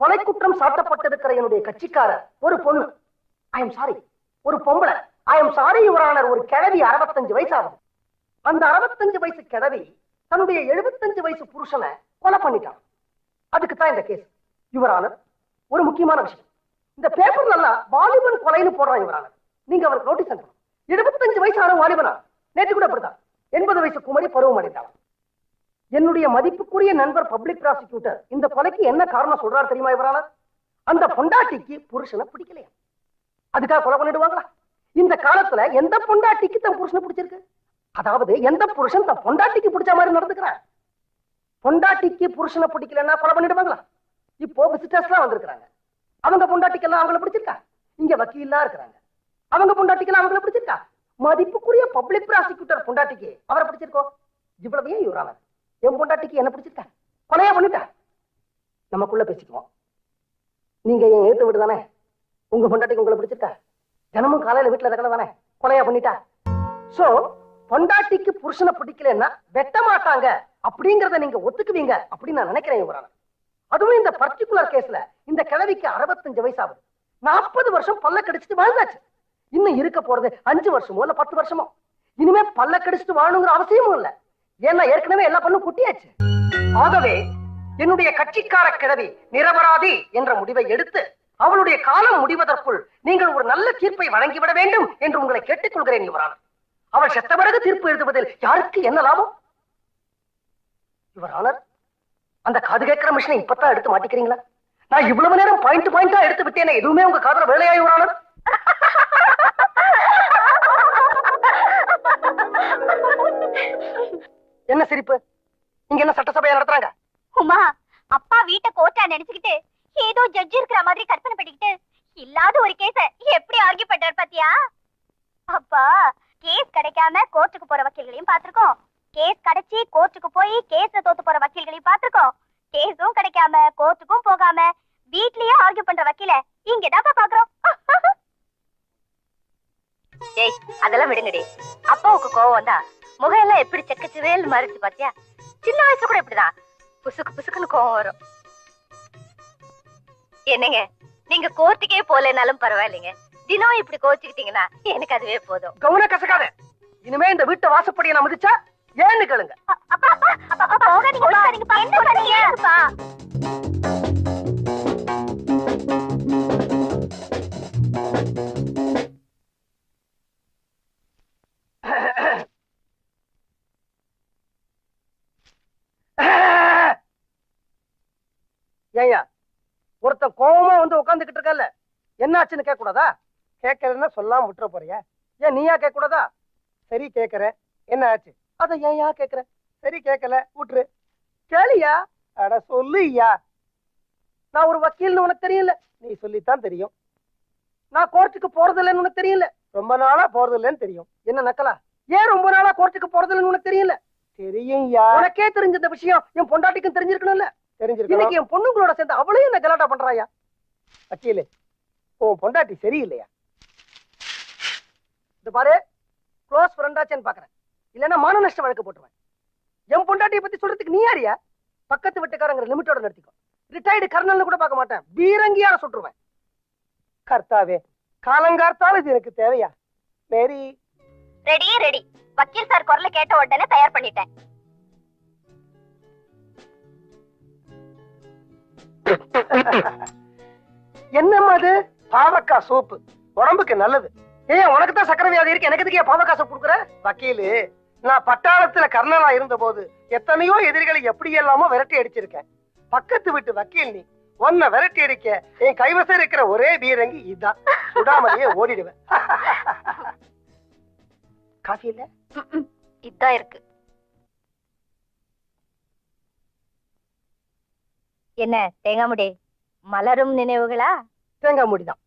கொலை குற்றம் சாட்டப்பட்டிருக்கிற என்னுடைய கட்சிக்காரர் ஒரு பொண்ணு, ஐ எம் சாரி, ஒரு பொம்பளை, ஐ எம் சாரி யுவரானர், ஒரு கிழவி 65 வயசு ஆகுது. அந்த 65 வயசு கிழவி தன்னுடைய 75 வயசு புருஷனை கொலை பண்ணிட்டான். அதுக்கு தான் இந்த கேஸ் யுவரானர். ஒரு முக்கியமான விஷயம், இந்த பேப்பர்ல எல்லாம் வாலிபன் கொலைன்னு போடுறான் யுவரானர். நீங்க அவருக்கு நோட்டீஸ் அனுப்பணும். 75 வயசான வாலிபனா, நேற்று கூட அப்படித்தான் 80 வயசு குமரி பருவம் அடைந்தாள். என்னுடைய மதிப்புக்குரிய நண்பர் பப்ளிக் ப்ராசிக்யூட்டர் இந்த கொலைக்கு என்ன காரணம் சொல்றாரு தெரியுமா யுவரானர்? அந்த பொண்டாட்டிக்கு புருஷனை பிடிக்கலையா, அதுக்காக கொலை பண்ணிடுவாங்களா? இந்த காலத்துல எந்த பொண்டாட்டிக்கு தன் புருஷனை பிடிச்சிருக்கு? அதாவது எந்த புருஷன் தன் பொண்டாட்டிக்கு பிடிச்ச மாதிரி நடந்துக்கிறான்? பொண்டாட்டிக்கு புருஷனை பிடிக்கலன்னா கொலை பண்ணிடுவாங்களா? இப்போ விசிட்டர்ஸ் எல்லாம் வந்திருக்காங்க, அவங்க பொண்டாட்டிக்கெல்லாம் அவங்கள பிடிச்சிருக்கா? இங்க வக்கீலா இருக்கிறாங்க, அவங்க பொண்டாட்டிக்கெல்லாம் அவங்கள பிடிச்சிருக்கா? மதிப்புக்குரிய பப்ளிக் ப்ராசிக்யூட்டர் பொண்டாட்டிக்கு அவரை பிடிச்சிருக்கோ? இவ்வளவு ஏன் யுவரானர்? என் பொண்டாட்டிக்கு என்ன பிடிச்சிருக்கா? கொலையா பண்ணிட்டா? நமக்குள்ள பேசிக்குவோம். நீங்க என் எழுத்து விடு தானே, உங்க பொண்டாட்டிக்கு உங்களை பிடிச்சிருக்கா? தினமும் காலையில வீட்டுல இருக்கல தானே, கொலையா பண்ணிட்டா? சோ பொண்டாட்டிக்கு புருஷனை பிடிக்கலன்னா வெட்ட மாட்டாங்க அப்படிங்கறத நீங்க ஒத்துக்குவீங்க அப்படின்னு நான் நினைக்கிறேன் யுவரானர். அதுவும் இந்த பர்டிகுலர் கேஸ்ல இந்த கிழவிக்கு 65 வயசு ஆகுது. 40 வருஷம் பல்ல கடிச்சிட்டு வாழ்ந்தாச்சு. இன்னும் இருக்க போறது 5 வருஷமோ இல்ல 10 வருஷமோ. இனிமே பல்ல கடிச்சிட்டு வாழணுங்கிற அவசியமும் இல்ல, ஏன்னா ஏற்கனவே எல்லா பண்ணும் குட்டியாச்சு. ஆகவே என்னுடைய கட்சிக்கார கிழவி நிரபராதி என்ற முடிவை எடுத்து அவளுடைய காலம் முடிவதற்குள் நீங்கள் ஒரு நல்ல தீர்ப்பை வழங்கிவிட வேண்டும் என்று உங்களை கேட்டுக்கொள்கிறேன் யுவரானர். அவள் செத்த பிறகு தீர்ப்பு எழுதுவதில் யாருக்கு என்ன லாபம்? யுவரானர், அந்த காது கேட்கிற மிஷினை இப்பதான் எடுத்து மாட்டிக்கிறீங்களா? நான் இவ்வளவு நேரம் பாயிண்டா எடுத்து விட்டேனே, எதுவுமே உங்க காதுல வேலையா யுவரானர்? என்ன சிரிப்பு? இங்க என்ன சட்டசபையா நடத்துறாங்க? உமா, அப்பா வீட்டை கோர்ட்டா நினைச்சுக்கிட்டு ஏதோ ஜட்ஜ் இருக்கிற மாதிரி கற்பனை பண்ணிக்கிட்டு இல்லாத ஒரு கேஸ எப்படி ஆர்கியூ பண்றாரு பாத்தியா? அப்பா கேஸ் கிடைக்காம கோர்ட்டுக்கு போற வக்கீல்களையும் பாத்துருக்கோம், கேஸ் கிடைச்சி கோர்ட்டுக்கு போய் கேஸ்ல தோத்து போற வக்கீல்களையும் பாத்துருக்கோம், கேஸும் கிடைக்காம கோர்ட்டுக்கும் போகாம வீட்லயே ஆர்கியூ பண்ற வக்கீல இங்கதான்ப்பா பாக்குறோம். ஏய், அதெல்லாம் விடுங்கடி. அப்பாவுக்கு கோவம் வந்தா முகம் எல்லாம் எப்படி செக்கச்சுவேல் மாறிச்சு பாத்தியா? சின்ன வயசு கூட இப்படிதான் புசுக்கு புசுக்குன்னு கோவம் வரும். என்னங்க, நீங்க கோர்ட்டுக்கே போலனாலும் பரவாயில்லைங்க, தினம் இப்படி கோச்சுக்கிட்டீங்கன்னா எனக்கு அதுவே போதும். கவுன கசக்காத. இனிமே இந்த வீட்டை வாசப்படியை நான் மதிச்சா ஏன்னு கேளுங்க. ஏய்யா, ஒருத்தன் கோவமா வந்து உட்காந்துக்கிட்டு இருக்கல, என்ன ஆச்சுன்னு கேட்க கூடாதா? கேட்கறேன்னா சொல்லாம விட்டுற போறியா? ஏன் நீயா கேட்க கூடாதா? சரி கேட்கறேன், என்ன ஆச்சு? அத ஏன்யா கேட்கற? சரி கேட்கல விட்டுரு. கேளியா? அட சொல்லுயா. நான் ஒரு வக்கீல்னு உனக்கு தெரியல, நீ சொல்லித்தான் தெரியும். நான் கோர்ட்டுக்கு போறது இல்லைன்னு உனக்கு தெரியல, ரொம்ப நாளா போறது இல்லைன்னு தெரியும். என்ன நக்கலா? ஏன் ரொம்ப நாளா கோர்ட்டுக்கு போறது இல்லைன்னு உனக்கு தெரியல? தெரியும். உனக்கே தெரிஞ்ச இந்த விஷயம் என் பொண்டாட்டிக்கும் தெரிஞ்சிருக்கணும்ல? தெரிஞ்சிருக்கு. இன்னைக்கு என் பொண்ணுங்களோட சேர்ந்து அவளையும் என்ன கலாட்டா பண்றாயா? வக்கீலு, உன் பொண்டாட்டி சரியில்லையா? இது பாரு, க்ளோஸ் ஃப்ரெண்டாச்சேன்னு பாக்குறேன், இல்லன்னா மான நஷ்ட வழக்கு போட்டுருவேன். என் பொண்டாட்டியை பத்தி சொல்றதுக்கு நீ யாரியா? பக்கத்து வீட்டுக்காரங்கிற லிமிட்டோட நடத்திக்கோ. ரிட்டையர்டு கர்னல்னு கூட பார்க்க மாட்டேன், பீரங்கியார சுட்டுருவேன். கர்த்தாவே, காலங்கார்த்தாலும் இது எனக்கு தேவையா? மேரி ரெடி ரெடி. வக்கீல் சார் குரல கேட்ட உடனே தயார் பண்ணிட்டேன். என்னம்மா அது? பாவக்காய் சூப்பு உடம்புக்கு நல்லது. ஏன் உனக்கு தான் சக்கரை வியாதி இருக்கு, எனக்கு எதுக்கு பாவக்காய் சூப் கொடுக்குற? வக்கீலு, நான் பட்டாளத்துல கர்னலா இருந்த போது எத்தனையோ எதிரிகளை எப்படி எல்லாமோ விரட்டி அடிச்சிருக்கேன். பக்கத்து வீட்டு வக்கீல் நீ, உன்னை விரட்டி அடிக்க என் கைவசம் இருக்கிற ஒரே பீரங்கி இதுதான். சுடாமலேயே ஓடிடுவேன். காஃபி இல்ல? இதான் இருக்கு. என்ன தேங்காய் முடி? மலரும் நினைவுகளா? தேங்காய் முடிதான்.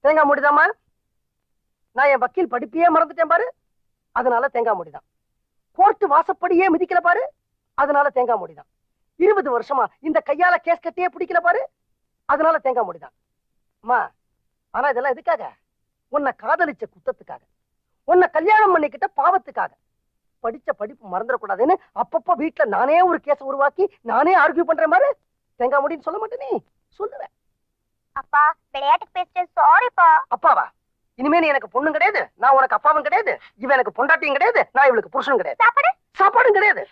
தேங்காய் முடிதாமா? நான் என் வக்கீல் படிப்பையே மறந்துட்டேன் பாரு, அதனால தேங்காய் முடிதான். கோர்ட்டு வாசப்படியே மிதிக்கல பாரு, அதனால தேங்காய் முடிதான். 20 வருஷமா இந்த கையால கேஸ் கட்டியே பிடிக்கல பாரு, அதனால தேங்காய் முடிதான். அம்மா, ஆனா இதெல்லாம் எதுக்காக? உன்னை காதலிச்ச குத்தத்துக்காக, உன்னை கல்யாணம் பண்ணிக்கிட்ட பாவத்துக்காக. படிச்ச படிப்பு மறந்துடக்கூடாதுன்னு அப்பப்ப வீட்டுல நானே ஒரு கேஸ் உருவாக்கி நானே ஆர்கியூ பண்றேன் பாரு. தேங்காய் முடின்னு சொல்ல மாட்டே நீ? சொல்லுவேன். அப்பா விளையாட்டுக்கு பேசிட்டேன், சாரிப்பா. அப்பாவா? இனிமே நீ எனக்கு பொண்ணும் கிடையாது, நான் உனக்கு அப்பாவும் கிடையாது, இவன் எனக்கு பொண்டாட்டியும் கிடையாது, நான் இவளுக்கு புருஷனும் கிடையாது. சாப்பாடு சாப்பாடும் கிடையாது.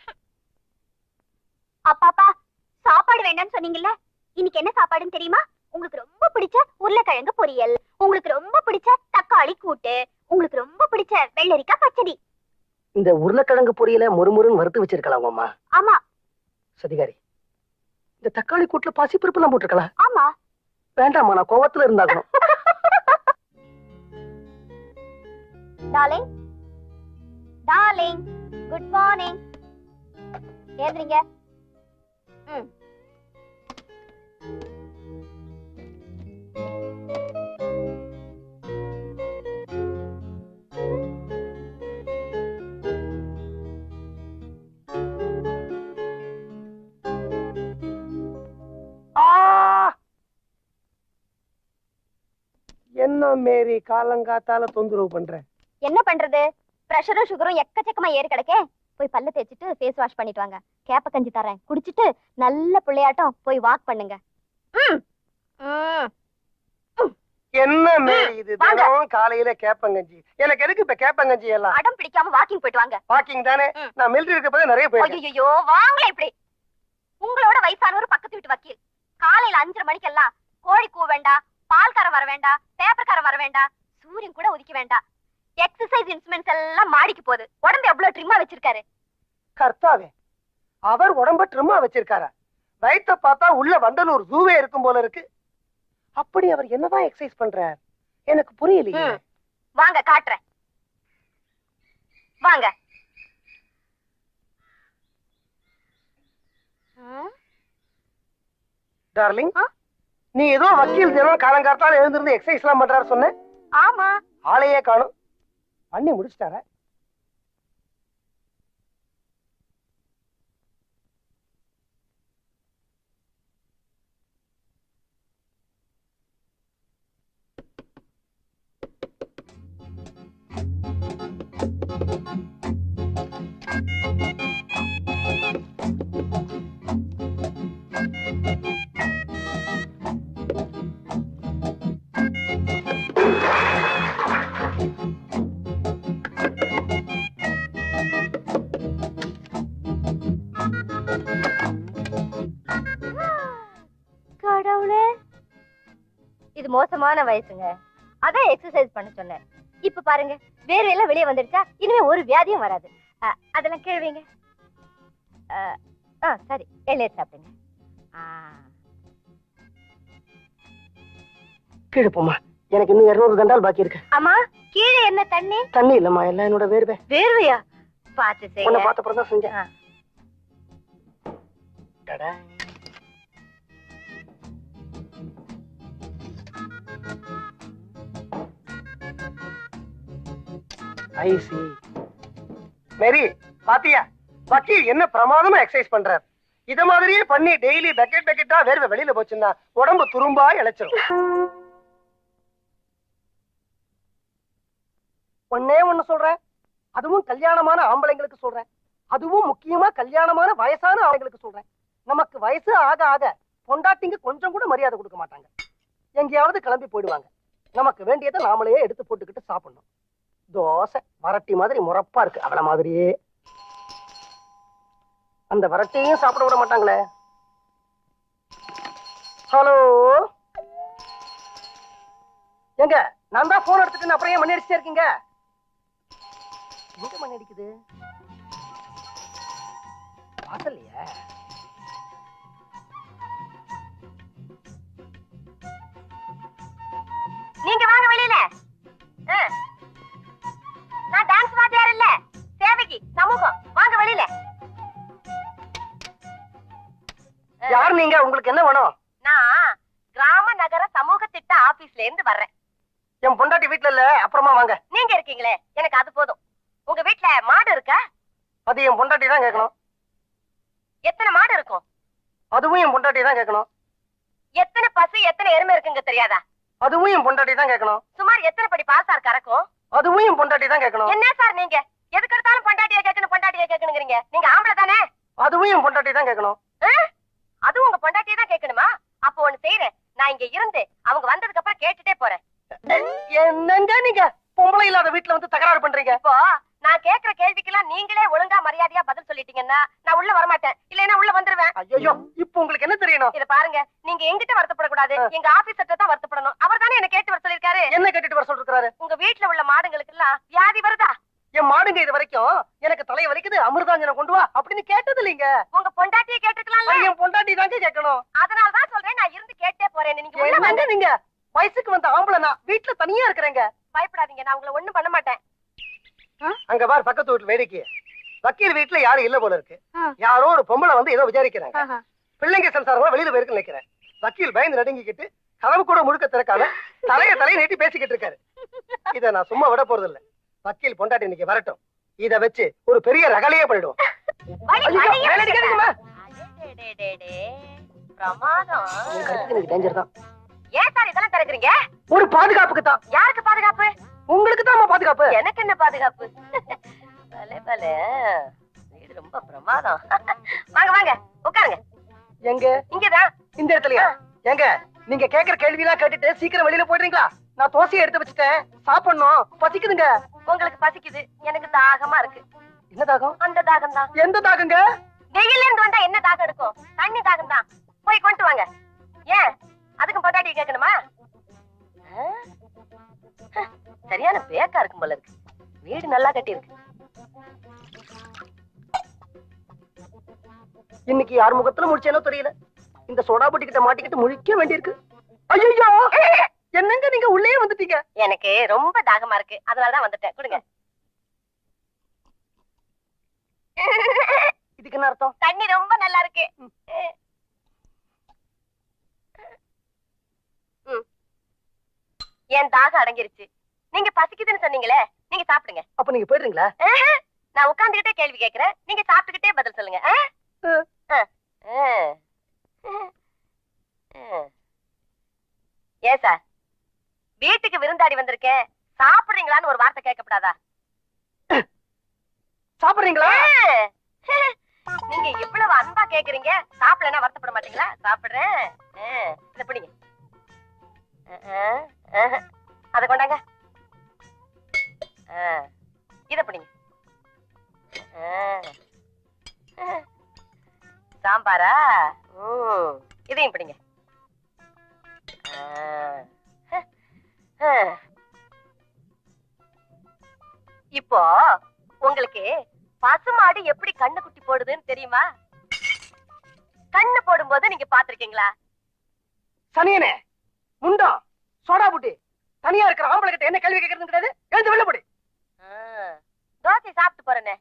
அப்பாப்பா சாப்பாடு வேண்டாம்னு சொன்னீங்கல்ல, இன்னைக்கு என்ன சாப்பாடுன்னு தெரியுமா? உங்களுக்கு ரொம்ப பிடிச்ச உருளைக்கிழங்கு பொரியல், உங்களுக்கு ரொம்ப பிடிச்ச தக்காளி கூட்டு, உங்களுக்கு ரொம்ப பிடிச்ச வெள்ளரிக்காய் பச்சடி. இந்த உருளைக்கிழங்கு பொரியல முறுமுறுன்னு வறுத்து வச்சிருக்கலாம் அம்மா. ஆமா. சதிகாரி, இந்த தக்காளி கூட்டுல பாசிப்பருப்பு எல்லாம் போட்டிருக்கலாம். ஆமா. வேண்டாமா, நான் கோவத்துல இருந்தாகணும். Darling, darling, good morning. ஏந்திரீங்க. என்ன மேரி காலங்காத்தால தொந்தரவு பண்ற? என்ன பண்றது, பிரஷரும் சுகரும் எக்கச்சக்கமா ஏறி கிடக்கே. போய் பல்ல தேய்ச்சிட்டு ஃபேஸ் வாஷ் பண்ணிட்டு வாங்க. கேப்ப கஞ்சி தரேன், குடிச்சிட்டு நல்ல பிள்ளையாட்டம் போய் வாக் பண்ணுங்க. என்ன மேரி இது, தினம் காலையில கேப்பங்கஞ்சி? எனக்கு எதுக்கு இப்ப கேப்பங்கஞ்சி எல்லாம்? அடம் பிடிக்காம வாக்கிங் போயிட்டு வாங்க. வாக்கிங் தானே, நான் மிலிட்டரி இருக்கப்ப நிறைய போயிருக்கேன். ஐயோ வாங்களே இப்படி. உங்களோட வயசானவர் பக்கத்து வீட்டு வக்கீல் காலையில 5:30 மணிக்கெல்லாம் கோழி கூ வேண்டாம், பால்காரன் வர வேண்டாம், பேப்பர்காரன் வர வேண்டாம், சூரியன் கூட உதிக்க வேண்டாம், எக்ஸசைஸ் இன்ஸ்ட்ருமெண்ட்ஸ் எல்லாம் மாடிக்கு போகுது. உடம்பு எவ்வளவு ட்ரிம்மா வச்சிருக்காரு. கர்த்தாவே, அவர் உடம்ப ட்ரிம்மா வச்சிருக்காரா? வயிற்ற பார்த்தா உள்ள வண்டலூர் ஜூவே இருக்கும் போல இருக்கு. அப்படி அவர் என்னதான் எக்ஸசைஸ் பண்றார் எனக்கு புரியலையே. வாங்க காட்டுறேன், வாங்க. டார்லிங், நீ ஏதோ வக்கீல் தினம் காலங்காத்தால எழுந்திருந்து எக்ஸசைஸ் எல்லாம் பண்றாரு சொன்ன. ஆமா. ஆளையே காணும். பண்ணி முடிச்சிட்டாரா? கடவுளே, இது மோசமான வயசுங்க. அதான் எக்ஸசைஸ் பண்ண சொன்னேன். இப்ப பாருங்க, வேர்வையெல்லாம் வெளியே வந்துடுச்சா, இனிமே ஒரு வியாதியும் வராது. அதெல்லாம் கேள்விங்க. சரி, எல்லையை சாப்பிடுங்க. கீழே போமா, எனக்கு இன்னும் 200 தண்டால் பாக்கி இருக்கு. அம்மா, கீழே என்ன தண்ணி? தண்ணி இல்லம்மா, எல்லாம் என்னோட வேர்வை. வேர்வையா? பார்த்து செய்ய. உன்னை பார்த்த அப்புறம் தான் செஞ்சேன். மேரி, பாத்தியா வக்கீல் என்ன பிரமாதமா எக்ஸசைஸ் பண்றார். இத மாதிரியே பண்ணி டெய்லி பக்கெட் பக்கெட்டா வேர்வை வெளியில போச்சுன்னா உடம்பு துரும்பா இழைச்சிரும். ஒன்னே ஒண்ணு சொல்றேன், அதுவும் கல்யாணமான ஆம்பளைங்களுக்கு சொல்றேன், அதுவும் முக்கியமா கல்யாணமான வயசான ஆம்பளைங்களுக்கு சொல்றேன். நமக்கு வயசு ஆக ஆக பொண்டாட்டிங்க கொஞ்சம் கூட மரியாதை கொடுக்க மாட்டாங்க. எங்கேயாவது கிளம்பி போயிடுவாங்க. நமக்கு வேண்டியதை நாமளே எடுத்து போட்டுக்கிட்டு சாப்பிடணும். தோசை வரட்டி மாதிரி முறப்பா இருக்கு, அவள மாதிரியே. அந்த வரட்டியும் சாப்பிட விட மாட்டாங்களே. ஹலோ, எங்க நான் தான் போன் எடுத்துட்டு அப்புறம் ஏன் மணி அடிச்சுட்டே இருக்கீங்க? எங்க மணி அடிக்குது? வாசல்லையா? நீங்க வாங்க வெளியில. நான் டான்ஸ் வாத்தியார் இல்ல, சேவைக்கு சமூகம். வாங்க வெளியில. யார் நீங்க? உங்களுக்கு என்ன வேணும்? நான் கிராம நகர சமூக திட்ட ஆபீஸ்ல இருந்து வர்றேன். என் பொண்டாட்டி வீட்டுல இல்ல, அப்புறமா வாங்க. நீங்க இருக்கீங்களே, எனக்கு அது போதும். உங்க வீட்டுல மாடு இருக்கா? அது என் பொண்டாட்டி தான் கேட்கணும். எத்தனை மாடு இருக்கும்? அதுவும் என் பொண்டாட்டி தான் கேட்கணும். எத்தனை பசு எத்தனை எருமை இருக்குங்க தெரியாதா? அதுவும் என் பொண்டாட்டி தான் கேட்கணும். சுமார் எத்தனை படி பாசார் கறக்கும்? அதுவும் என் பொண்டாட்டி தான் கேட்கணும். என்ன சார் நீங்க எதுக்கு எடுத்தாலும் பொண்டாட்டியா கேட்கணும் பொண்டாட்டியா கேட்கணுங்கிறீங்க? நீங்க ஆம்பளை தானே? அதுவும் என் பொண்டாட்டி தான் கேட்கணும். அது உங்க பொண்டாட்டியா தான் கேட்கணுமா? அப்போ ஒண்ணு ஒண்ணு செய்யறேன். நான் இங்க இருந்து அவங்க வந்ததுக்கு அப்புறம் கேட்டுட்டே போறேன். என்னங்க நீங்க பொம்பளை இல்லாத வீட்டுல வந்து தகராறு பண்றீங்க? இப்போ நான் கேக்குற கேள்விக்கெல்லாம் நீங்களே ஒழுங்கா மரியாதையா பதில் சொல்லிட்டீங்கன்னா நான் உள்ள வரமாட்டேன், இல்லைன்னா உள்ள வந்துருவேன். ஐயோ, இப்போ உங்களுக்கு என்ன தெரியணும்? இத பாருங்க, நீங்க எங்கிட்ட வருத்தப்படக்கூடாது, எங்க ஆபீசர்ட்ட தான் வருத்தப்படணும். அவர் தானே என்ன கேட்டு வர சொல்லிருக்காரு. என்ன கேட்டுட்டு வர சொல்றாரு? உங்க வீட்டுல உள்ள மாடுங்களுக்கு எல்லாம் வியாதி வருதா? என் மாடுங்க இது வரைக்கும் எனக்கு தலைய வலிக்குது, அமிர்தாஞ்சனம் கொண்டு வா அப்படின்னு கேட்டது இல்லைங்க. உங்க பொண்டாட்டியை கேட்டுக்கலாம்ல. என் பொண்டாட்டி தாங்க கேட்கணும். அதனாலதான் சொல்றேன், நான் இருந்து கேட்டே போறேன். நீங்க உள்ள என்னங்க வாங்க. நீங்க வயசுக்கு வந்த ஆம்பளை, நான் வீட்டுல தனியா இருக்கிறேங்க. பயப்படாதீங்க, நான் உங்களை ஒண்ணும் பண்ண மாட்டேன். அங்க பார் பக்கத்து வீட்டுல வேடிக்கை. வக்கீல் வீட்டுல யாரும் இல்ல போல இருக்கு. யாரோ ஒரு பொம்பளை வந்து ஏதோ விசாரிக்கிறாங்க. பிள்ளைங்க சம்சாரம் வெளியில போயிருக்கு நினைக்கிறேன். வக்கீல் பயந்து நடுங்கிக்கிட்டு கதவு கூட முழுக்க திறக்காம தலையை நீட்டி பேசிக்கிட்டு இருக்காரு. இத நான் சும்மா விட போறது இல்ல. வக்கீல் பொண்டாட்டி இன்னைக்கு வரட்டும், இத வச்சு ஒரு பெரிய ரகலையே பண்ணிடுவோம். பிரமாதம். டேஞ்சர் தான். ஏன் சார் இதெல்லாம் திறக்கிறீங்க? ஒரு பாதுகாப்புக்கு தான். யாருக்கு பாதுகாப்பு? உங்களுக்கு தான் பாதுகாப்பு. எனக்கு என்ன பாதுகாப்பு? பலே பலே, வீடு ரொம்ப பிரமாதம். வாங்க வாங்க உட்காருங்க. எங்க? இங்கதான். இந்த இடத்துலயா? எங்க நீங்க கேக்குற கேள்வி எல்லாம் கேட்டுட்டு சீக்கிரம் வெளியில போயிடுறீங்களா? நான் தோசையை எடுத்து வச்சுட்டேன், சாப்பிடணும், பசிக்குதுங்க. உங்களுக்கு பசிக்குது, எனக்கு தாகமா இருக்கு. என்ன தாகம்? அந்த தாகம் தான். எந்த தாகங்க? வெயில இருந்து வந்தா என்ன தாகம் இருக்கும்? தண்ணி தாகம் தான். போய் கொண்டு வாங்க. ஏன் அதுக்கு பொண்டாட்டி கேட்கணுமா? சரியான பேக்கா இருக்கும் போல இருக்கு. வீடு நல்லா கட்டி இருக்கு. இன்னைக்கு யார் முகத்துல முடிச்சேனோ தெரியல. இந்த சோடா புட்டி கிட்ட மாட்டிக்கிட்டு முழிக்க வேண்டியிருக்கு. ஐயோ, என்னங்க நீங்க உள்ளே வந்துட்டீங்க? எனக்கு ரொம்ப தாகமா இருக்கு, அதனாலதான் வந்துட்டேன். கொடுங்க. இதுக்கு என்ன அர்த்தம்? தண்ணி ரொம்ப நல்லா இருக்கு. என் தாகம் அடங்கிருச்சு. நீங்க பசிக்குதுன்னு சொன்னீங்களே, நீங்க சாப்பிடுங்க. அப்ப நீங்க போயிடுறீங்களா? நான் உட்கார்ந்துகிட்டே கேள்வி கேட்கிறேன், நீங்க சாப்பிட்டுக்கிட்டே பதில் சொல்லுங்க. ஏன் சார், வீட்டுக்கு விருந்தாடி வந்திருக்கேன், சாப்பிடுறீங்களான்னு ஒரு வார்த்தை கேட்கப்படாதா? சாப்பிடுறீங்களா? நீங்க இவ்வளவு அன்பா கேக்குறீங்க, சாப்பிடலன்னா வருத்தப்பட மாட்டீங்களா? சாப்பிடுறேன். இத பிடிங்க. அத கொண்டாங்க. இத பிடிங்க. சாம்பாரா? இதையும் பிடிங்க. இப்போ உங்களுக்கு பசுமாடு எப்படி கண்ணு குட்டி போடுதுன்னு தெரியுமா? கண்ணு போடும்போது நீங்க பாத்திருக்கீங்களா? சனியனே, முண்டா, சோடா புட்டி, தனியா இருக்கிற ஆம்பளை கிட்ட என்ன கேள்வி கேட்கறது கிடையாது. எழுந்து வெளில போடு. தோசை சாப்பிட்டு போறேனே.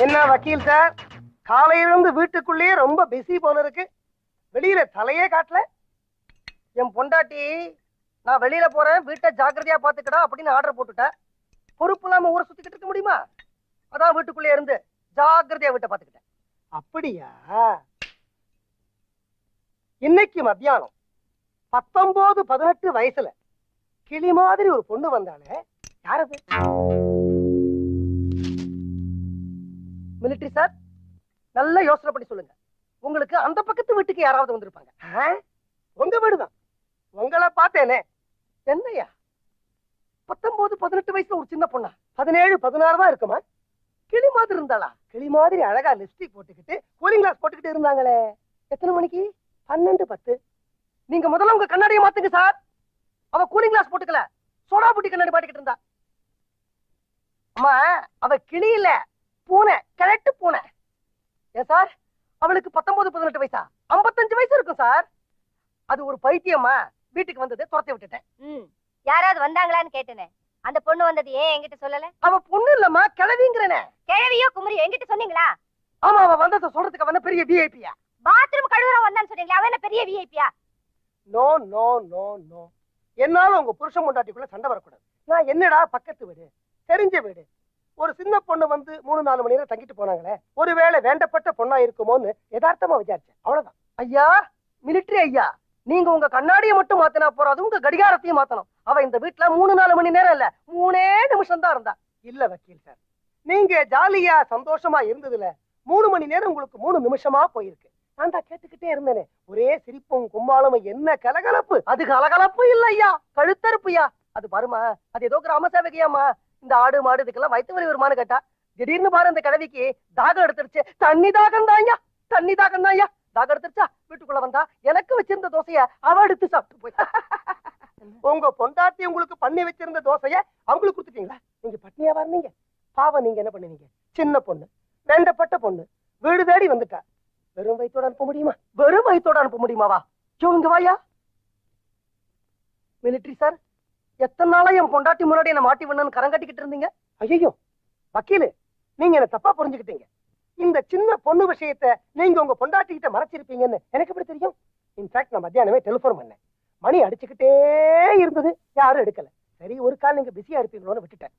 என்ன வக்கீல் சார், காலையில இருந்து வீட்டுக்குள்ளேயே ரொம்ப பிஸி போல இருக்கு. வெளியில தலையே காட்டல. என் பொண்டாட்டி நான் வெளியில போறேன், வீட்டை ஜாக்கிரதையா பாத்துக்கடா அப்படின்னு ஆர்டர் போட்டுட்டா. பொறுப்பு இல்லாம ஊரை சுத்திக்கிட்டு இருக்க முடியுமா? அதான் வீட்டுக்குள்ளே இருந்து ஜாக்கிரதையா வீட்டை பாத்துக்கிட்டேன். அப்படியா? இன்னைக்கு மத்தியானம் 19-18 வயசுல கிளி மாதிரி ஒரு பொண்ணு வந்தாலே, யாரது? மிலிட்டரி சார், நல்லா யோசனை பண்ணி சொல்லுங்க. உங்களுக்கு அந்த பக்கத்து வீட்டுக்கு யாராவது வந்திருப்பாங்க. உங்க வீடுதான். உங்களை பார்த்தேனே. என்னையா 19-18 வயசுல ஒரு சின்ன பொண்ணா? 17-16 தான் இருக்குமா? கிளி மாதிரி இருந்தாளா? கிளி மாதிரி அழகா லிப்ஸ்டிக் போட்டுக்கிட்டு கூலிங் கிளாஸ் போட்டுக்கிட்டு இருந்தாங்களே. எத்தனை மணிக்கு? 12-10. நீங்க முதல்ல உங்க கண்ணாடியை மாத்துங்க சார். அவ கூலிங் கிளாஸ் போட்டுக்கல, சோடா புட்டி கண்ணாடி மாட்டிக்கிட்டு இருந்தா. அம்மா, அவ கிளி இல்ல, பூனை, கிழட்டு பூனை. ஏன் சார், அவளுக்கு 19-18 வயசா? 55 வயசு இருக்கும் சார். அது ஒரு பைத்தியமா வீட்டுக்கு வந்தது, துரத்தி விட்டுட்டேன். யாராவது வந்தாங்களான்னு கேட்டேனே. அந்த பொண்ணு வந்தது ஏன் என்கிட்ட சொல்லல? அவ பொண்ணு இல்லம்மா, கிழவிங்கிறனே. கிழவியோ குமரியோ என்கிட்ட சொன்னீங்களா? ஆமா, அவ வந்தத சொல்றதுக்கு அவன பெரிய விஐபியா? பாத்ரூம் கழுவுற வந்தான்னு சொன்னீங்களா? அவன் என்ன பெரிய விஐபியா? No no no no. என்னால உங்க புருஷன் பொண்டாட்டிக்குள்ள சண்டை வரக்கூடாது. நான் என்னடா பக்கத்து வீடு, தெரிஞ்ச வீடு, ஒரு சின்ன பொண்ணு வந்து 3-4 மணி நேரம் தங்கிட்டு போனாங்களே, ஒருவேளை வேண்டப்பட்ட பொண்ணா இருக்குமோன்னு யதார்த்தமா விசாரிச்சேன். அவ்வளவுதான். ஐயா, மிலிட்டரி ஐயா, நீங்க உங்க கண்ணாடியை மட்டும் மாத்தினா போறாது, உங்க கடிகாரத்தையும் மாத்தணும். அவ இந்த வீட்டுல 3-4 மணி நேரம் இல்ல, 3 நிமிஷம் தான் இருந்தா. இல்ல வக்கீல் சார், நீங்க ஜாலியா சந்தோஷமா இருந்ததுல 3 மணி நேரம் உங்களுக்கு 3 நிமிஷமா போயிருக்கு. நான் தான் கேட்டுக்கிட்டே இருந்தேனே, ஒரே சிரிப்பும் கும்மாளமும், என்ன கலகலப்பு. அது கலகலப்பு இல்ல ஐயா, கழுத்தறுப்புயா. அது பாருமா, அது ஏதோ கிராம சேவகையாமா. இந்த ஆடு மாடு இதுக்கெல்லாம் வயிற்று வலி வருமானு கேட்டா, திடீர்னு பாரு அந்த கிழவிக்கு தாகம் எடுத்துருச்சு. தண்ணி தாகம் தான் ஐயா, தண்ணி தாகம் தான் ஐயா. தாகம் எடுத்துருச்சா, வீட்டுக்குள்ள வந்தா எனக்கு வச்சிருந்த தோசைய அவ எடுத்து சாப்பிட்டு போய். உங்க பொண்டாட்டி உங்களுக்கு பண்ணி வச்சிருந்த தோசைய அவங்களுக்கு கொடுத்துட்டீங்களா? நீங்க பட்னியாவா இருந்தீங்க? பாவம், நீங்க என்ன பண்ணுவீங்க? சின்ன பொண்ணு, வேண்டப்பட்ட பொண்ணு, வீடு தேடி வந்துட்டா. வெறும் வயிற்றோட அனுப்ப முடியுமா? வெறும் வயிற்றோட அனுப்ப முடியுமாவா? இங்க வாயா. மிலிட்டரி சார், எத்தனை நாளா என் பொண்டாட்டி முன்னாடி என்ன மாட்டி வேணும்னு கரம் கட்டிக்கிட்டு இருந்தீங்க? ஐயோ வக்கீலு, நீங்க என்ன தப்பா புரிஞ்சுக்கிட்டீங்க. இந்த சின்ன பொண்ணு விஷயத்தை நீங்க உங்க பொண்டாட்டி கிட்ட மறைச்சிருப்பீங்கன்னு எனக்கு எப்படி தெரியும்? இன்ஃபேக்ட் நான் மத்தியானமே டெலிபோன் பண்ணேன். மணி அடிச்சுக்கிட்டே இருந்தது, யாரும் எடுக்கல. சரி, ஒரு கால் நீங்க பிஸியா இருப்பீங்களோன்னு விட்டுட்டேன்.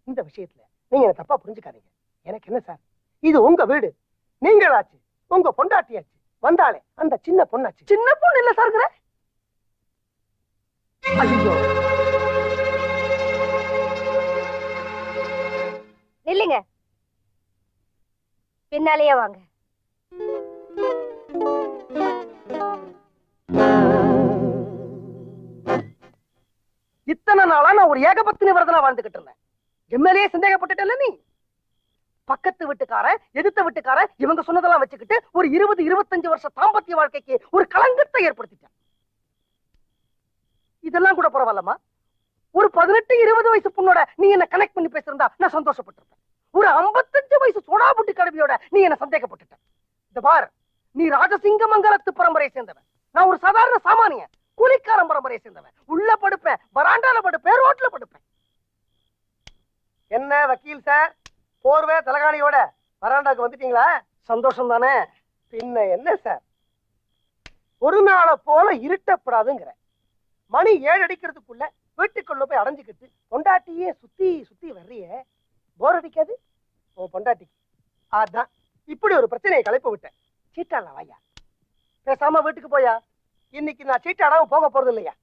இந்த விஷயத்துல நீங்க என்ன தப்பா புரிஞ்சுக்காதீங்க. எனக்கு என்ன சார், இது உங்க வீடு. நீங்களாச்சு, உங்க பொண்டாட்டியாச்சு, வந்தாலே அந்த சின்ன பொண்ணாச்சு. சின்ன பொண்ணு இல்ல சார். ஐயோ, நில்லுங்க, பின்னாலேயே வாங்க. இத்தனை நாளா நான் ஒரு ஏகபத்தினி விரதனா வாழ்ந்துகிட்டு இருந்தேன். எம்எல்ஏ சந்தேகப்பட்டுட்டல நீ. பக்கத்து வீட்டுக்காரன், எதிர்த்த வீட்டுக்காரன், இவங்க சொன்னதெல்லாம் வச்சுக்கிட்டு ஒரு 20-25 வருஷ தாம்பத்திய வாழ்க்கைக்கு ஒரு களங்கத்தை ஏற்படுத்திட்டேன். இதெல்லாம் கூட பரவாயில்லமா, ஒரு 18-20 வயசு பொண்ணோட நீ என்ன கனெக்ட் பண்ணி பேசிருந்தா நான் சந்தோஷப்பட்டிருப்பேன். ஒரு 55 வயசு சோடாபுட்டி கடவியோட நீ என்ன சந்தேகப்பட்டுட்ட. இந்த பார், நீ ராஜசிங்க மங்கலத்து பரம்பரையை சேர்ந்தவன், நான் ஒரு சாதாரண சாமானியன், கூலிக்காரன் பரம்பரையை சேர்ந்தவன். உள்ள படுப்பேன், வராண்டால படுப்பேன், ரோட்ல படுப்பேன். என்ன வக்கீல் சார், போர்வே தலகாணியோட வராண்டாக்கு வந்துட்டீங்களா? சந்தோஷம் தானே? பின்ன என்ன சார், ஒரு நாளை போல இருட்டப்படாதுங்கிற. மணி 7 அடிக்கிறதுக்குள்ள வீட்டுக்குள்ள போய் அடைஞ்சுக்கிட்டு பொண்டாட்டியே சுத்தி சுத்தி வர்றிய, போர் அடிக்காது உன் பொண்டாட்டிக்கு? அதான் இப்படி ஒரு பிரச்சனையை கலைப்பு விட்டேன். சீட்டாளா வாயா, பேசாம வீட்டுக்கு போயா. இன்னைக்கு நான் சீட்டாடாம போக போறது இல்லையா.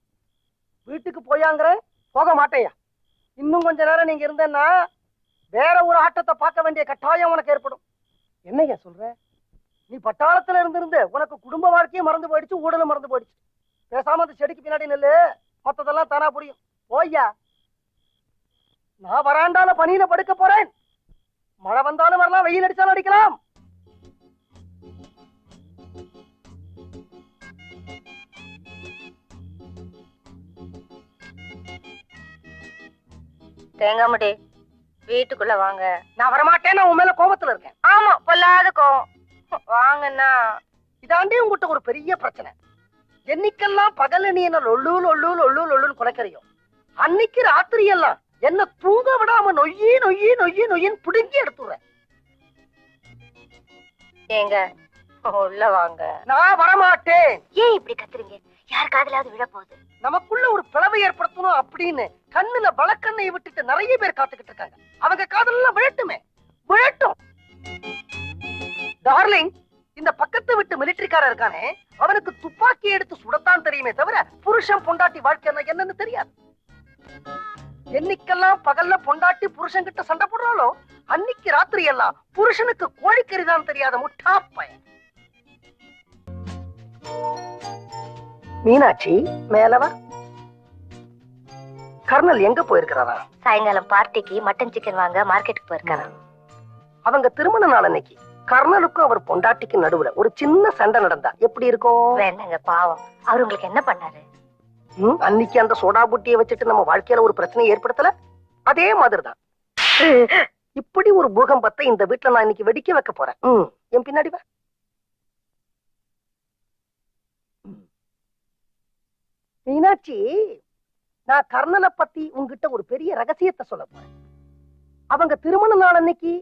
வீட்டுக்கு போயாங்கிற, போக மாட்டேயா. இன்னும் கொஞ்ச நேரம் நீங்க இருந்தேன்னா வேற ஒரு ஆட்டத்தை பார்க்க வேண்டிய கட்டாயம் உனக்கு ஏற்படும். என்னையா சொல்ற? நீ பட்டாளத்துல இருந்திருந்து உனக்கு குடும்ப வாழ்க்கையும் மறந்து போயிடுச்சு, ஊடலும் மறந்து போயிடுச்சு. பேசாம அந்த செடிக்கு பின்னாடி நெல்லு, மத்ததெல்லாம் தானா புரியும். போய்யா. நான் வராண்டால பனியில படுக்க போறேன். மழை வந்தாலும் வரலாம், வெயில் அடிச்சாலும் அடிக்கலாம். தேங்காமடி, வீட்டுக்குள்ள வாங்க. நான் வரமாட்டேன், உன் மேல கோபத்துல இருக்கேன். ஆமா, பொல்லாத கோவம். வாங்கண்ணா. இதாண்டி உங்ககிட்ட ஒரு பெரிய பிரச்சனை. என்னைக்கெல்லாம் பகல நீ என்ன லொல்லு லொல்லு லொல்லு லொல்லுன்னு குலைக்கறியோ, அன்னைக்கு ராத்திரி எல்லாம் என்ன தூங்க விடாம நொய்யி நொய்யி நொய்யி நொய்யின்னு புடுங்கி எடுத்துறேன். ஏங்க உள்ள வாங்க. நான் வரமாட்டேன். ஏன் இப்படி கத்துறீங்க? யார் காதலாவது விழ போகுது. நமக்குள்ள ஒரு பிளவை ஏற்படுத்தணும் அப்படின்னு கண்ணுல வழக்கண்ணையை விட்டுட்டு நிறைய பேர் காத்துக்கிட்டு இருக்காங்க. அவங்க காதலாம் விழட்டுமே, விழட்டும். டார்லிங், இந்த பக்கத்து விட்டு மிலிட்டரிக்காரன் இருக்கானே, அவனுக்கு துப்பாக்கி எடுத்து சுடத்தான் தெரியுமே தவிர புருஷன் பொண்டாட்டி வாழ்க்கை என்னன்னு தெரியாது. என்னைக்கெல்லாம் பகல்ல பொண்டாட்டி புருஷன் கிட்ட சண்டை போடுறாளோ, அன்னைக்கு ராத்திரி எல்லாம் புருஷனுக்கு கோழிக்கறிதான் தெரியாத முட்டா பையன். மீனாட்சி, மேலவா. கர்னல் எங்க போயிருக்கிறாரா? சாயங்காலம் பார்ட்டிக்கு மட்டன் சிக்கன் வாங்க மார்க்கெட்டுக்கு போயிருக்காரா. அவங்க திருமண நாள் அன்னைக்கு கர்னலுக்கும் அவர் பொண்டாட்டிக்கு நடுவுல ஒரு சின்ன சண்டை நடந்தா எப்படி இருக்கும்? வேண்டாங்க, பாவம். அவர் உங்களுக்கு என்ன பண்ணாரு? அன்னைக்கு அந்த சோடா புட்டியை வச்சுட்டு நம்ம வாழ்க்கையில ஒரு பிரச்சனை ஏற்படுத்தல, அதே மாதிரிதான் இப்படி ஒரு பூகம்பத்தை இந்த வீட்டுல நான் இன்னைக்கு வெடிக்க வைக்க போறேன். என் பின்னாடி வா. மீனாட்சி, நான் கர்னலை பத்தி உங்ககிட்ட ஒரு பெரிய ரகசியத்தை சொல்ல போறேன். அவங்க திருமண நாள் அன்னைக்கு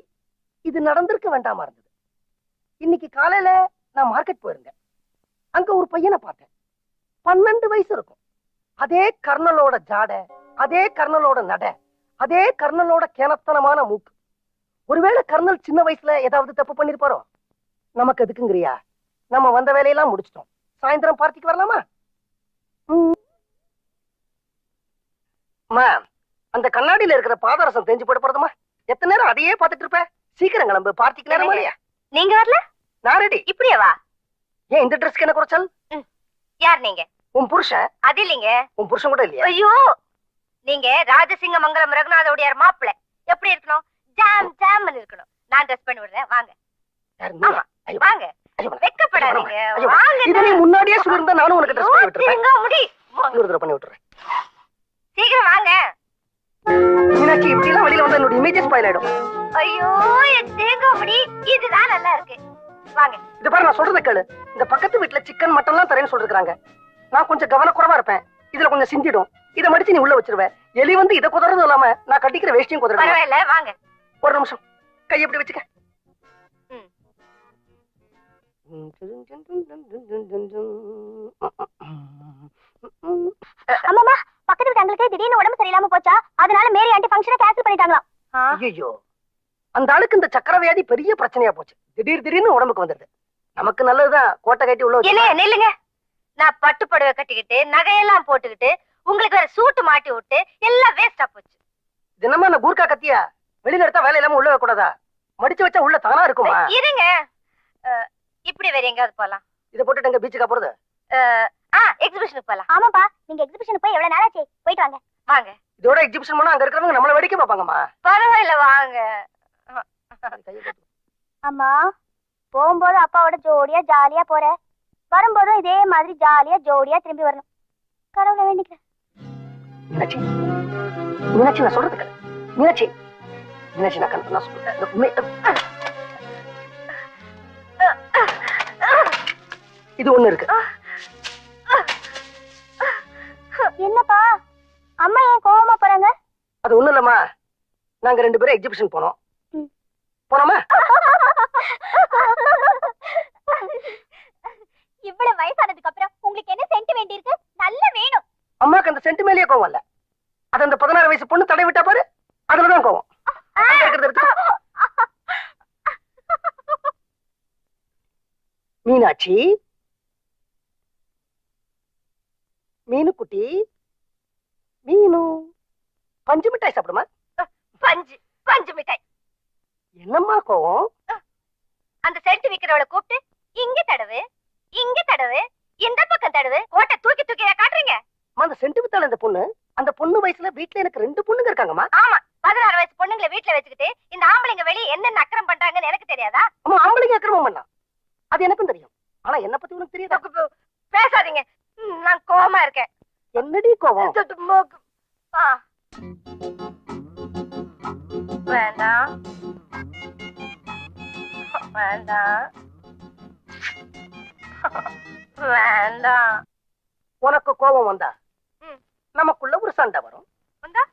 இது நடந்திருக்க வேண்டாமா இருந்தது. இன்னைக்கு காலையில நான் மார்க்கெட் போயிருந்தேன். அங்க ஒரு பையனை பார்த்தேன். 12 வயசு இருக்கும். அதே கர்னலோட ஜாடை, அதே கர்னலோட நடை, அதே கர்னலோட கேனத்தனமான மூக்கு. ஒருவேளை கர்னல் சின்ன வயசுல ஏதாவது தப்பு பண்ணிருப்பாரோ? நமக்கு எதுக்குங்கிறியா? நம்ம வந்த வேலையெல்லாம் முடிச்சிட்டோம். சாயந்தரம் பார்ட்டிக்கு வரலாமா? அந்த கண்ணாடியில இருக்கிற பாதரசம் தெரிஞ்சு போட போறதுமா? எத்தனை நேரம் அதையே பார்த்துட்டு இருப்ப? சீக்கிரம் கிளம்பு, பார்ட்டிக்கு நேரமா இல்லையா? நீங்க வரல? நான் ரெடி. இப்படியே வா. ஏன் இந்த ட்ரெஸ்க்கு என்ன குறைச்சல்? யார் நீங்க? உன் புருஷன். அது இல்லைங்க. உன் புருஷன் கூட இல்லையா? ஐயோ, நீங்க ராஜசிங்க மங்கலம் ரகுநாதோடையார் மாப்பிள்ளை. எப்படி இருக்கணும்? ஜாம் ஜாம்னு இருக்கணும். நான் ட்ரெஸ் பண்ணி விடுறேன், வாங்க. யாரு? ஐயோ, வாங்க, ஐயோ, வெக்கப்படாதீங்க. ஐயோ, வாங்க. இதை நீ முன்னாடியே சொல்லிருந்தா நானும் உனக்கு ட்ரெஸ் பண்ணி விட்டுறேன். முடி இன்னொரு தடவை பண்ணி விட்டுறேன். சீக்கிரம் வாங்க. மீனாட்சி, இப்படி எல்லாம் வெளியில வந்தா என்னோட இமேஜ் ஸ்பாயில் ஆயிடும். ஐயோ, என் தேங்காய் முடி இதுதான் நல்லா இருக்கு. வாங்க. இது பாரு, நான் சொல்றத கேளு. இந்த பக்கத்து வீட்டுல சிக்கன் மட்டன் எல்லாம் தரேன்னு சொல்லிருக்காங்க. நான் கொஞ்சம் கவனக்குறவா இருப்பேன். இதுல கொஞ்சம் சிந்திடும். இதை மடிச்சு நீ உள்ள வச்சிருவ. எலி வந்து இதை குதறதும் இல்லாம நான் கட்டிக்கிற வேஷ்டியும் குதறேன். பரவாயில்ல, வாங்க. ஒரு நிமிஷம், கை எப்படி வச்சுக்க. அம்மாமா, பக்கத்து வீட்டுங்களுக்கு திடீர்னு உடம்பு சரியில்லாம போச்சா, அதனால மேரி ஆண்டி ஃபங்க்ஷனை கேன்சல் பண்ணிட்டாங்களாம். ஐயோ, அந்த ஆளுக்கு இந்த சக்கர வியாதி பெரிய பிரச்சனையா போச்சு. திடீர்னு உடம்புக்கு வந்துருது. நமக்கு நல்லதுதான் கோட்டை கட்டி உள்ள இல்ல நில்லுங்க. நான் பட்டு புடவை கட்டிக்கிட்டு நகையெல்லாம் போட்டுக்கிட்டு உங்களுக்கு வேற சூட்டு மாட்டி விட்டு எல்லாம் வேஸ்டா போச்சு. தினமா நான் கூர்க்கா கத்தியா வெளியில எடுத்தா வேலை இல்லாம உள்ள வைக்கூடாதா? மடிச்சு வச்சா உள்ள தானா இருக்குமா? இருங்க, இப்படி வேற எங்காவது போலாம். இதை போட்டுட்டு எங்க பீச்சுக்கா போறது? எக்ஸிபிஷனுக்கு போலாம். ஆமாப்பா, நீங்க எக்ஸிபிஷனுக்கு போய் எவ்வளவு நாளாச்சு? போயிட்டு வாங்க. வாங்க. இதோட எக்ஸிபிஷன் போனா அங்க இருக்கிறவங்க நம்மள வேடிக்கை பார்ப்பாங்கம்மா. பரவாயில்ல, வாங்க. அம்மா, போகும்போது அப்பாவோட ஜோடியா ஜாலியா போற, வரும்போதும் இதே மாதிரி ஜாலியா ஜோடியா திரும்பி வரணும். கடவுளை வேண்டிக்கிறேன். மீனாட்சி, மீனாட்சி, நான் சொல்றது கேளு. மீனாட்சி, மீனாட்சி, நான் கண்ட சொல்றேன். இது ஒண்ணு இருக்கு. என்னப்பா, அம்மா ஏன் கோவமா போறாங்க? அது ஒண்ணு இல்லம்மா, நாங்க 2 பேரும் எக்ஸிபிஷன் போனோம். போனோமா? இவ்வளவு வயசானதுக்கு அப்புறம் உங்களுக்கு என்ன சென்டிமெண்ட் இருக்கு? நல்ல வேணும். அம்மாக்கு அந்த சென்ட் மேலேயே கோவம் இல்ல. அது அந்த 16 வயசு பொண்ணு தடை விட்டா பாரு, அதுலதான் கோவம். மீனாட்சி, மீனு குட்டி, மீனு பஞ்சு மிட்டாய் சாப்பிடுமா? பஞ்சு பஞ்சு மிட்டாய். என்னம்மா கோவம்? அந்த சென்ட் விக்கிறவளை கூப்பிட்டு இங்க தடவு, இங்க தடவு, இந்த பக்கம் தடவு, கோட்டை தூக்கி தூக்கி காட்டுறீங்க. அந்த சென்ட் வித்தால இந்த பொண்ணு, அந்த பொண்ணு வயசுல வீட்டுல எனக்கு 2 பொண்ணுங்க இருக்காங்கம்மா. ஆமா, 16 வயசு பொண்ணுங்களை வீட்டுல வச்சுக்கிட்டு இந்த ஆம்பளைங்க வெளியே என்னென்ன அக்கிரம் பண்றாங்கன்னு எனக்கு தெரியாதா? அம்மா, ஆம்பளைங்க அக்கிரமம் பண்ணா அது எனக்கும் தெரியும். ஆனா என்ன பத்தி உனக்கு தெரியாதா? பேசாதீங்க, நான் கோவமா இருக்கேன். என்னடி கோவம்? வேண்டாம் வேண்டாம் வேண்டாம். உனக்கு கோபம் வந்தா நமக்குள்ள ஒரு சண்டை வரும். வந்தா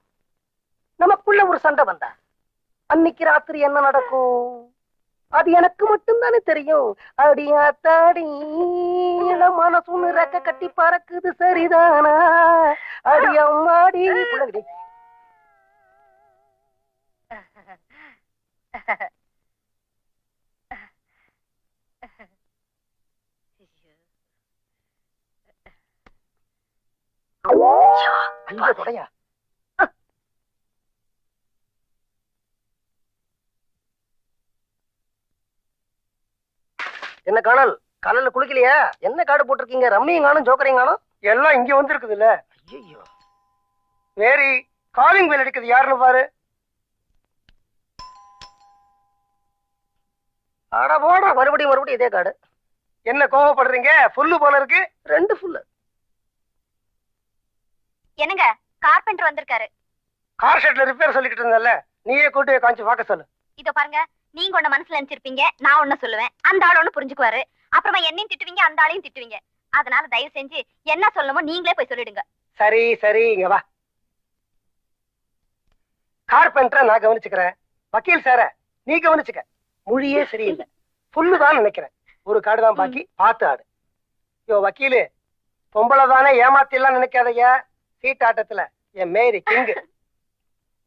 நமக்குள்ள ஒரு சண்டை வந்தா அன்னைக்கு ராத்திரி என்ன நடக்கும் அது எனக்கு மட்டும்தானே தெரியும். அடியாத்தாடி மனசுன்னு ரெக்க கட்டி பறக்குது சரிதானா? அடியம்மாடி புள்ளகிடி. ஐயோ கொடையா. என்ன காணல், காலையில குளிக்கலையா? என்ன கார்டு போட்டிருக்கீங்க? ரம்மியும் காணும், ஜோக்கரையும் காணும். எல்லாம் இங்க வந்திருக்குதுல்ல. ஐயோ, மேரி காலிங் பெல் அடிக்குது, யாருன்னு பாரு. ஆடா போடா, மறுபடியும் இதே கார்டு. என்ன கோவப்படுறீங்க? புல்லு போல இருக்கு. 2 ஃபுல்லு. என்னங்க, கார்பெண்டர் வந்திருக்காரு. கார் ஷெட்ல ரிப்பேர் சொல்லிக்கிட்டு இருந்தல, நீயே கூட்டி காமிச்சு பார்க்க சொல்லு. இதோ பாருங்க, நீங்க ஒண்ணு மனசுல நினைச்சிருப்பீங்க, நான் ஒண்ணு சொல்லுவேன், அந்த ஆள் ஒண்ணு புரிஞ்சுக்குவாரு. அப்புறமா என்னையும் திட்டுவீங்க, அந்த ஆளையும் திட்டுவீங்க. அதனால தயவு செஞ்சு என்ன சொல்லணுமோ நீங்களே போய் சொல்லிடுங்க. சரி சரி, இங்க வா. கார்பெண்டரை நான் கவனிச்சுக்கிறேன், வக்கீல் சார நீ கவனிச்சுக்க. மொழியே சரியில்லை, புல்லு தான் நினைக்கிறேன். ஒரு கார்டு தான் பாக்கி, பார்த்து ஆடு. யோ வக்கீலு, பொம்பளை தானே ஏமாத்திலாம் நினைக்காதயா. சீட்டாட்டத்துல என் மேரி கிங்கு.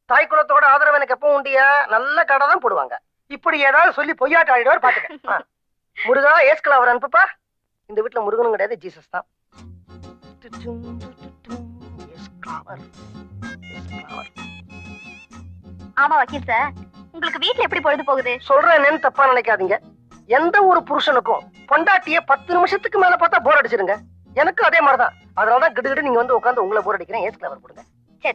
தாய் குலத்தோட ஆதரவு எனக்கு எப்பவும் உண்டியா. நல்ல கடை தான் போடுவாங்க. இப்படி ஏதாவது சொல்லி பொய்யாட்ட ஆடிடுவார் பாத்துக்க. முருகா, ஏஸ்கலா அவர் அனுப்புப்பா. இந்த வீட்டுல முருகனும் கிடையாது, ஜீசஸ் தான். ஆமா வக்கீல் சார், உங்களுக்கு வீட்ல எப்படி பொழுது போகுது? சொல்றேன்னு தப்பா நினைக்காதீங்க. எந்த ஒரு புருஷனுக்கும் பொண்டாட்டிய 10 நிமிஷத்துக்கு மேல பார்த்தா போர் அடிச்சிருங்க. எனக்கு அதே மாதிரிதான். அதனாலதான் கிடுகிடு நீங்க வந்து உட்காந்து உங்களை போர் அடிக்கிறேன் ஏஸ் கிளவர் போடுங்க. சே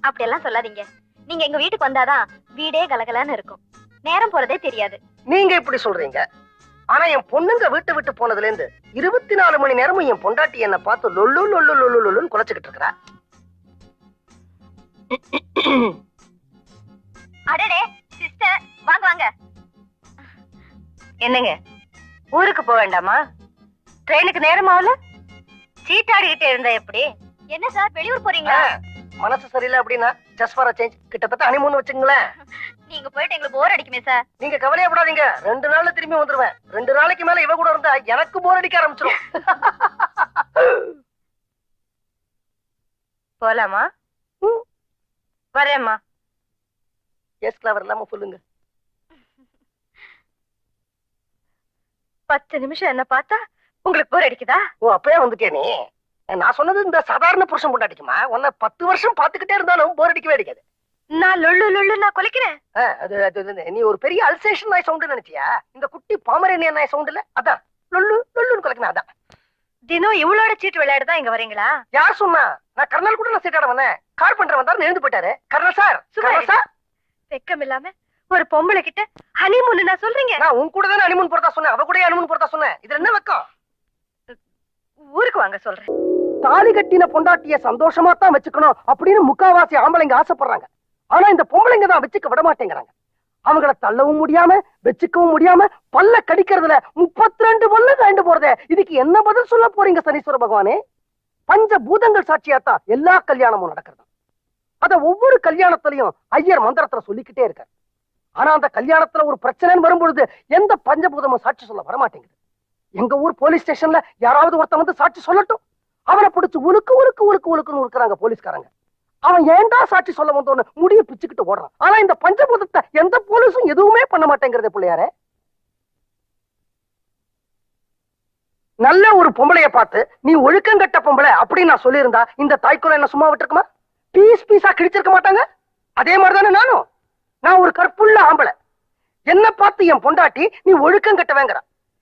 அப்படி எல்லாம் சொல்லாதீங்க. நீங்க எங்க வீட்டுக்கு வந்தாதான் வீடே கலகலன்னு இருக்கும். நேரம் போறதே தெரியாது. நீங்க இப்படி சொல்றீங்க. ஆனா என் பொண்ணுங்க வீட்டை விட்டு போனதுல இருந்து 24 மணி நேரமும் என் பொண்டாட்டி என்ன பார்த்து லொல்லு லொல்லு லொல்லு லொல்லுன்னு குலைச்சுக்கிட்டு இருக்கிறா. அடடே சிஸ்டர், வாங்க வாங்க. என்னங்க ஊருக்கு போக வேண்டாமா? ட்ரெயினுக்கு நேரம் ஆகல. சீட்டாடிக்கிட்டே இருந்தா எப்படி? என்ன சார் வெளியூர் போறீங்களா? மனசு சரியில்லை அப்படின்னா ஜஸ்ட் ஃபார் சேஞ்ச் கிட்டத்தட்ட ஹனிமூன் வச்சுங்களேன். நீங்க போயிட்டு எங்களுக்கு போர் அடிக்குமே சார். நீங்க கவலையப்படாதீங்க, 2 நாள்ல திரும்பி வந்துருவேன். 2 நாளைக்கு மேல இவ கூட இருந்தா எனக்கு போர் அடிக்க ஆரம்பிச்சிடும். போலாமா? வரேம்மா. எஸ் கிளவர் இல்லாம சொல்லுங்க. 10 நிமிஷம் என்ன பார்த்தா உங்களுக்கு போர் அடிக்குதா? ஓ அப்பவே வந்துட்டே நீ. நான் சொன்னது இந்த சாதாரண புருஷன் பொண்டாட்டிக்குமா. உன்னை 10 வருஷம் பாத்துக்கிட்டே இருந்தாலும் போர் அடிக்கவே அடிக்காது. நான் லொல்லு லொல்லு நான் கொலைக்கிறேன். நீ ஒரு பெரிய அல்சேஷன் நாய் சவுண்ட் நினைச்சியா? இந்த குட்டி பாமரேனியன் நாய் சவுண்ட் இல்ல, அதான் லொல்லு லொல்லுன்னு கொலைக்கணும். அதான் தினம் இவளோட சீட்டு விளையாடுதான் இங்க வரீங்களா? யார் சொன்னா? நான் கர்னல் கூட நான் சீட்டாட வந்தேன். கார் பண்ற வந்தாரு எழுந்து போயிட்டாரு. Colonel sir, colonel sir. வெக்கம் இல்லாம ஒரு பொம்பளை கிட்ட ஹனிமூன் நான் சொல்றீங்க? நான் உன் கூட தானே ஹனிமூன் போறதா சொன்னேன். அவ கூட ஹனிமூன் போறதா சொன்னேன். இதுல என்ன வெக்கம்? ஊருக்கு வாங்க சொல்றேன். தாலி கட்டின பொண்டாட்டிய சந்தோஷமா தான் வச்சுக்கணும் அப்படின்னு முக்காவாசி ஆம்பளைங்க ஆசைப்படுறாங்க. ஆனா இந்த பொம்பளைங்க தான் வச்சுக்க விட மாட்டேங்கிறாங்க. அவங்கள தள்ளவும் முடியாம வச்சுக்கவும் முடியாம பல்ல கடிக்கிறதுல 32 பல்ல தாண்டு போறதே. இதுக்கு என்ன பதில் சொல்ல போறீங்க சனீஸ்வர பகவானே? பஞ்ச பூதங்கள் சாட்சியாத்தான் எல்லா கல்யாணமும் நடக்கிறது. அத ஒவ்வொரு கல்யாணத்திலையும் ஐயர் மந்திரத்துல சொல்லிக்கிட்டே இருக்காரு. ஆனா அந்த கல்யாணத்துல ஒரு பிரச்சனைன்னு வரும்பொழுது எந்த பஞ்சபூதமும் சாட்சி சொல்ல வரமாட்டேங்குது. எங்க ஊர் போலீஸ் ஸ்டேஷன்ல யாராவது ஒருத்தன் வந்து சாட்சி சொல்லட்டும், அவனை பிடிச்சு உழுக்கு உழுக்கு உழுக்கு உழுக்குன்னு இருக்கிறாங்க போலீஸ்காரங்க. அவன் ஏன்டா சாட்சி சொல்ல வந்தோன்னு முடிய பிச்சுக்கிட்டு ஓடுறான். ஆனா இந்த பஞ்சபூதத்தை எந்த போலீஸும் எதுவுமே பண்ண மாட்டேங்கிறத பிள்ளையாரே. நல்ல ஒரு பொம்பளைய பார்த்து நீ ஒழுக்கங்கட்ட பொம்பளை அப்படின்னு நான் சொல்லியிருந்தா இந்த தாய்க்குள்ள என்ன சும்மா விட்டுருக்குமா? பீஸ் பீஸா கிழிச்சிருக்க மாட்டாங்க. அதே மாதிரிதானே நானும். நான் ஒரு கற்புள்ள ஆம்பளை. என்ன பார்த்து என் பொண்டாட்டி நீ ஒழுக்கம் கட்டவேங்கிற.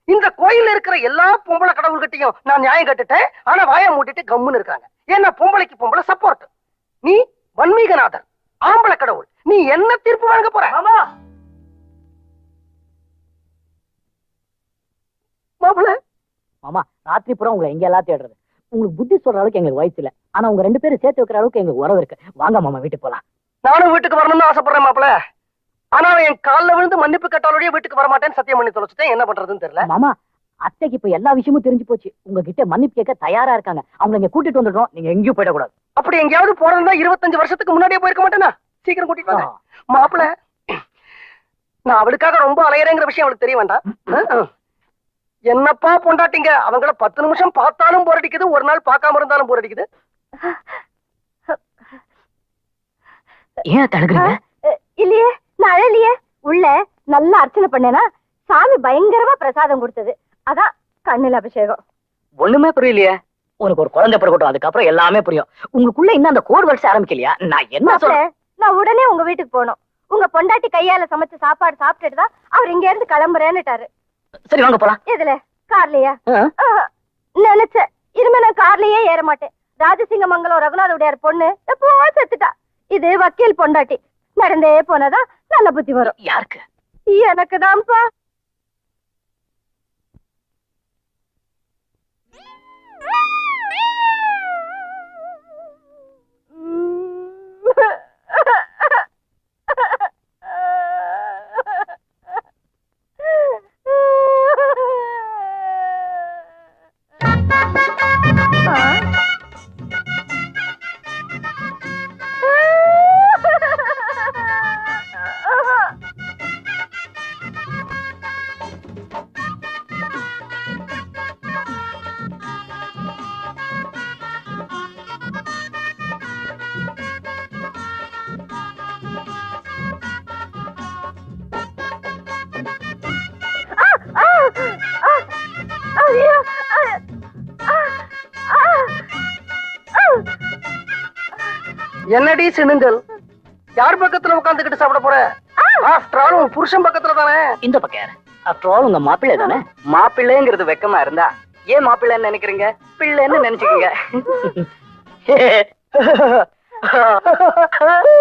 இந்த கோயில்ல இருக்கிற எல்லா பொம்பளை கடவுள்கிட்டையும் நான் நியாயம் கட்டுட்டேன். ஆனா வாயை மூட்டிட்டு கம்முன்னு இருக்காங்க. ஏன்னா பொம்பளைக்கு பொம்பளை சப்போர்ட். நீ வன்மீகநாதர், ஆம்பளை கடவுள். நீ என்ன தீர்ப்பு வழங்க போற? மாப்பிள்ள மாமா, ராத்திரி பூரா உங்களை எங்க எல்லாம் தேடுறது. உங்களுக்கு புத்தி சொல்ற அளவுக்கு எங்களுக்கு வயசு இல்ல. ஆனா உங்க 2 பேரும் சேர்த்து வைக்கிற அளவுக்கு எங்களுக்கு உறவு இருக்கு. வாங்க மாமா, வீட்டுக்கு போலாம். நானும் வீட்டுக்கு வரணும்னு ஆசைப்படுறேன் மாப்பிள்ள. ஆனா என் காலில் விழுந்து மன்னிப்பு கேட்டாலோடய வீட்டுக்கு வர மாட்டேன்னு சத்தியம் பண்ணி தொலைச்சிட்டேன். என்ன பண்றதுன்னு தெரியல. மாமா, அத்தைக்கு இப்ப எல்லா விஷயமும் தெரிஞ்சு போச்சு. உங்ககிட்ட மன்னிப்பு கேட்க தயாரா இருக்காங்க. அவங்க இங்க கூட்டிட்டு வந்துடுறோம். நீங்க எங்கேயும் போயிடக்கூடாது. அப்படி எங்கேயாவது போறதா 25 வருஷத்துக்கு முன்னாடியே போயிருக்க மாட்டேனா? சீக்கிரம் கூட்டிட்டு வாங்க மாப்பிள்ள. நான் அவளுக்காக ரொம்ப அலையறேங்கிற விஷயம் அவளுக்கு தெரிய வேண்டாம். என்னப்பா பொண்டாட்டிங்க, அவங்கள 10 நிமிஷம் பார்த்தாலும் போர் அடிக்குது, ஒரு நாள் பார்க்காம இருந்தாலும் போர் அடிக்குது. ஏன் தடுக்கிறீங்க? இல்லையே, நான் அழலையே. உள்ள நல்லா அர்ச்சனை பண்ணேனா சாமி பயங்கரமா பிரசாதம் கொடுத்தது. அதான் கண்ணில் அபிஷேகம். ஒண்ணுமே புரியலையே. உனக்கு ஒரு குழந்தை பிறக்கட்டும், அதுக்கப்புறம் எல்லாமே புரியும். உங்களுக்குள்ள இன்னும் அந்த கோட் வருஷம் ஆரம்பிக்கலையா? நான் என்ன சொல்றேன்? நான் உடனே உங்க வீட்டுக்கு போனோம். உங்க பொண்டாட்டி கையால சமைச்ச சாப்பாடு சாப்பிட்டுட்டு தான் அவர் இங்க இருந்து கிளம்புறேன்னுட்டாரு. சரி வாங்க போலாம். எதுல? கார்லயா? நினைச்சேன் இனிமே நான் கார்லயே ஏற மாட்டேன். ராஜசிங்கமங்கலம் ரகுநாத உடையார் பொண்ணு எப்போ செத்துட்டா. இது வக்கீல் பொண்டாட்டி. நடந்தே போனதான் நல்ல புத்தி வரும். யாருக்கு? எனக்கு தான்ப்பா. என்னடி சினுங்கள்? யார் பக்கத்துல உட்காந்துக்கிட்டு சாப்பிட போற? ஆஃப்டர் ஆல் உன் புருஷன் பக்கத்துல தானே. இந்த பக்கம் யாரு? ஆஃப்டர் ஆல் உங்க மாப்பிள்ளை தானே? மாப்பிள்ளைங்கிறது வெக்கமா இருந்தா ஏன் மாப்பிள்ளைன்னு நினைக்கிறீங்க? பிள்ளைன்னு நினைச்சுக்கீங்க.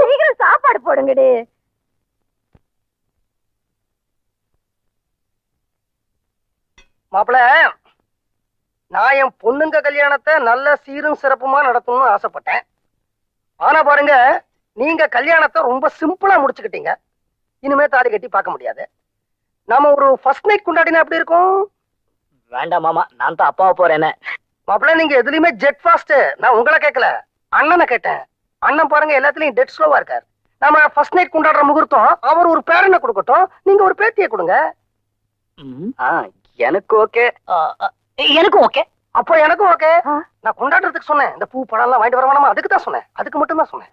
சீக்கிரம் சாப்பாடு போடுங்கடி. மாப்பிள, நான் என் பொண்ணுங்க கல்யாணத்தை நல்ல சீரும் சிறப்புமா நடத்தணும்னு ஆசைப்பட்டேன். ஆனா பாருங்க, நீங்க கல்யாணத்தை ரொம்ப சிம்பிளா முடிச்சுக்கிட்டீங்க. இனிமே தாலி கட்டி பார்க்க முடியாது. நாம ஒரு ஃபர்ஸ்ட் நைட் கொண்டாடினா எப்படி இருக்கும்? வேண்டாம் மாமா, நான் தான் அப்பாவை போறேன். மாப்பிள்ள, நீங்க எதுலயுமே ஜெட் ஃபாஸ்ட். நான் உங்களை கேட்கல, அண்ணனை கேட்டேன். அண்ணன் பாருங்க எல்லாத்துலயும் டெட் ஸ்லோவா இருக்காரு. நாம ஃபர்ஸ்ட் நைட் கொண்டாடுற முகூர்த்தம் அவர் ஒரு பேரனை கொடுக்கட்டும், நீங்க ஒரு பேத்தியை கொடுங்க. எனக்கு ஓகே. எனக்கும் ஓகே. அப்போ எனக்கும் ஓகே. நான் கொண்டாடுறதுக்கு சொன்னேன். இந்த பூ பழம் எல்லாம் வாங்கிட்டு வர வேணாமா? அதுக்கு தான் சொன்னேன். அதுக்கு மட்டும் தான் சொன்னேன்.